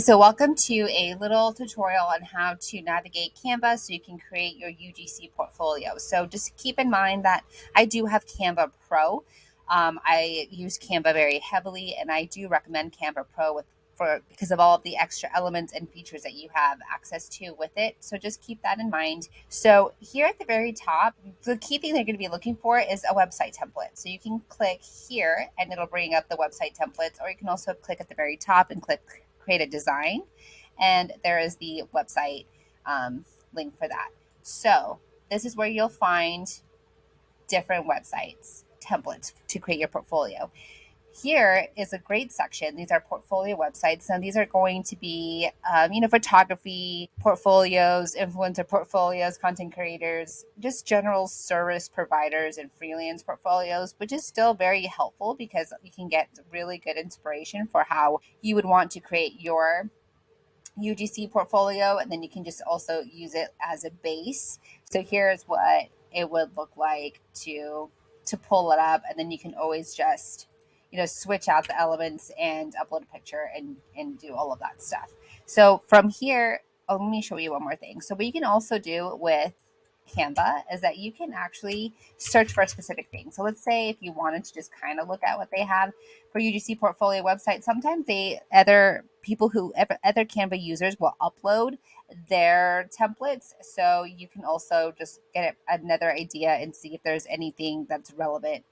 So welcome to a little tutorial on how to navigate Canva so you can create your UGC portfolio. So just keep in mind that I do have Canva Pro. I use Canva very heavily, and I do recommend Canva Pro because of all of the extra elements and features that you have access to with it. So just keep that in mind. So here at the very top, the key thing they're going to be looking for is a website template. So you can click here and it'll bring up the website templates, or you can also click at the very top and click create a design, and there is the website link for that. So this is where you'll find different websites templates to create your portfolio. Here is a great section. These are portfolio websites, and these are going to be, photography portfolios, influencer portfolios, content creators, just general service providers and freelance portfolios, which is still very helpful because you can get really good inspiration for how you would want to create your UGC portfolio, and then you can just also use it as a base. So here's what it would look like to pull it up, and then you can always just switch out the elements and upload a picture and do all of that stuff. So from here, let me show you one more thing. So what you can also do with Canva is that you can actually search for a specific thing. So let's say if you wanted to just kind of look at what they have for UGC portfolio website, sometimes other Canva users will upload their templates. So you can also just get another idea and see if there's anything that's relevant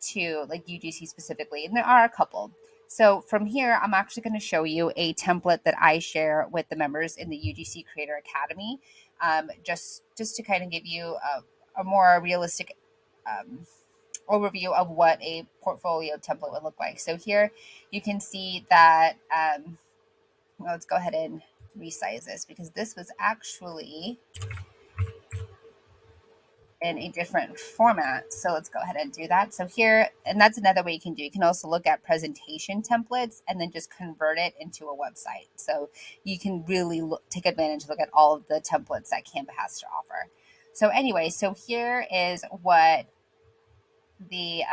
to like UGC specifically. And there are a couple. So from here, I'm actually going to show you a template that I share with the members in the UGC Creator Academy, just to kind of give you a more realistic overview of what a portfolio template would look like. So here you can see that, let's go ahead and resize this because this was actually in a different format. So let's go ahead and do that. So here, and that's another way you can do. You can also look at presentation templates and then just convert it into a website. So you can really take advantage, look at all of the templates that Canva has to offer. So anyway, so here is what the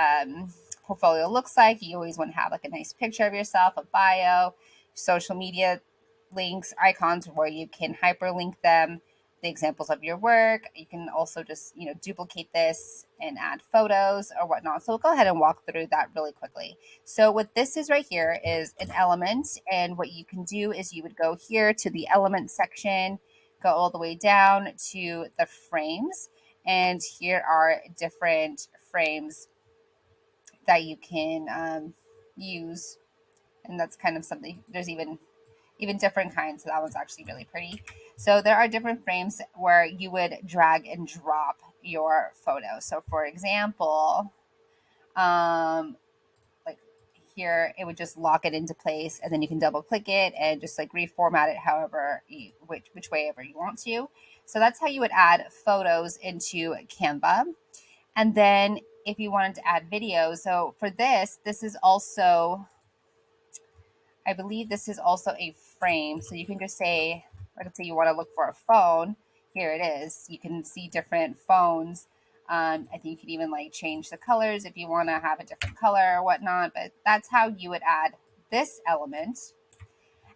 portfolio looks like. You always want to have like a nice picture of yourself, a bio, social media links, icons where you can hyperlink them, the examples of your work. You can also just, duplicate this and add photos or whatnot. So we'll go ahead and walk through that really quickly. So what this is right here is an element. And what you can do is you would go here to the element section, go all the way down to the frames. And here are different frames that you can use. And that's kind of something, there's even different kinds. So that one's actually really pretty. So there are different frames where you would drag and drop your photo. So for example, like here, it would just lock it into place, and then you can double click it and just like reformat it however which way ever you want to. So that's how you would add photos into Canva. And then if you wanted to add videos, so for this is also, I believe this is also a frame. So you can just say, let's say you want to look for a phone. Here it is. You can see different phones. I think you could even like change the colors if you want to have a different color or whatnot. But that's how you would add this element.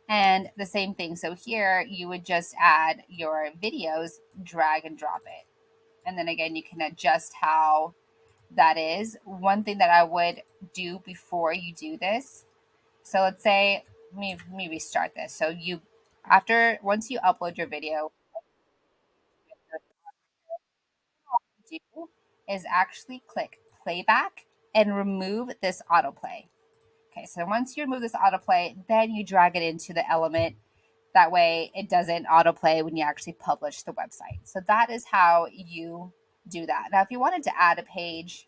And the same thing. So here you would just add your videos, drag and drop it. And then again, you can adjust how that is. One thing that I would do before you do this, so let's say, let me restart this. So once you upload your video, what you do is actually click playback and remove this autoplay. Okay, so once you remove this autoplay, then you drag it into the element. That way it doesn't autoplay when you actually publish the website. So that is how you do that. Now, if you wanted to add a page,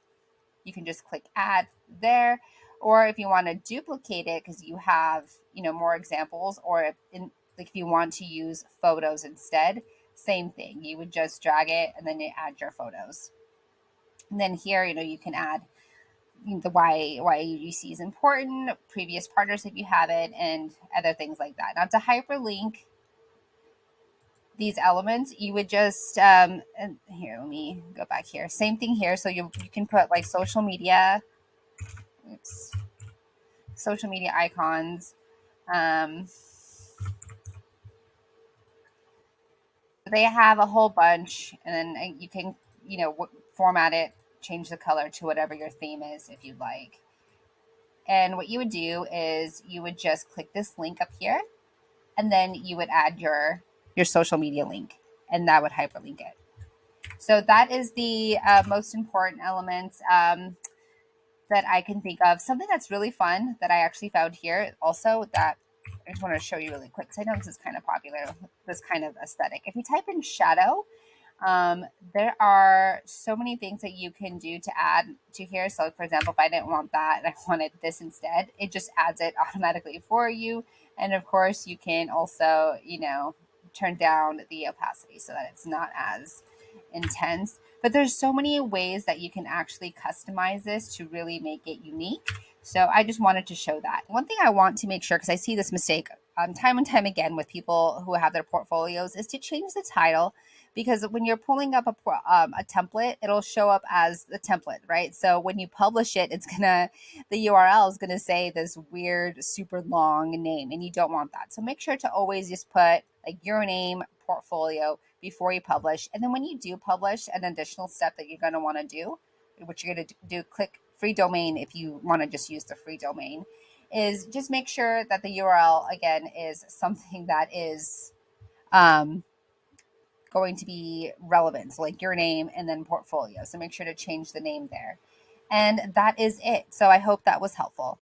you can just click add there. Or if you want to duplicate it because you have, more examples, or if you want to use photos instead, same thing. You would just drag it and then you add your photos. And then here, you can add the why UGC is important, previous partners if you have it, and other things like that. Now to hyperlink these elements, you would just and here, let me go back here. Same thing here. So you can put like social media icons, They have a whole bunch, and then you can, format it, change the color to whatever your theme is if you'd like. And what you would do is you would just click this link up here, and then you would add your social media link, and that would hyperlink it. So that is the most important elements that I can think of. Something that's really fun that I actually found here also that I just want to show you really quick because I know this is kind of popular, this kind of aesthetic. If you type in shadow, um, there are so many things that you can do to add to here. So, for example, if I didn't want that and I wanted this instead, it just adds it automatically for you. And of course, you can also, turn down the opacity so that it's not as intense. But there's so many ways that you can actually customize this to really make it unique. So I just wanted to show that. One thing I want to make sure, because I see this mistake time and time again with people who have their portfolios, is to change the title, because when you're pulling up a template, it'll show up as the template, right? So when you publish it, the URL is gonna say this weird, super long name, and you don't want that. So make sure to always just put like your name, portfolio before you publish, and then when you do publish, an additional step that you're gonna want to do, which you're gonna do, click free domain if you want to just use the free domain, is just make sure that the URL again is something that is um, going to be relevant. So like your name and then portfolio. So make sure to change the name there. And that is it. So I hope that was helpful.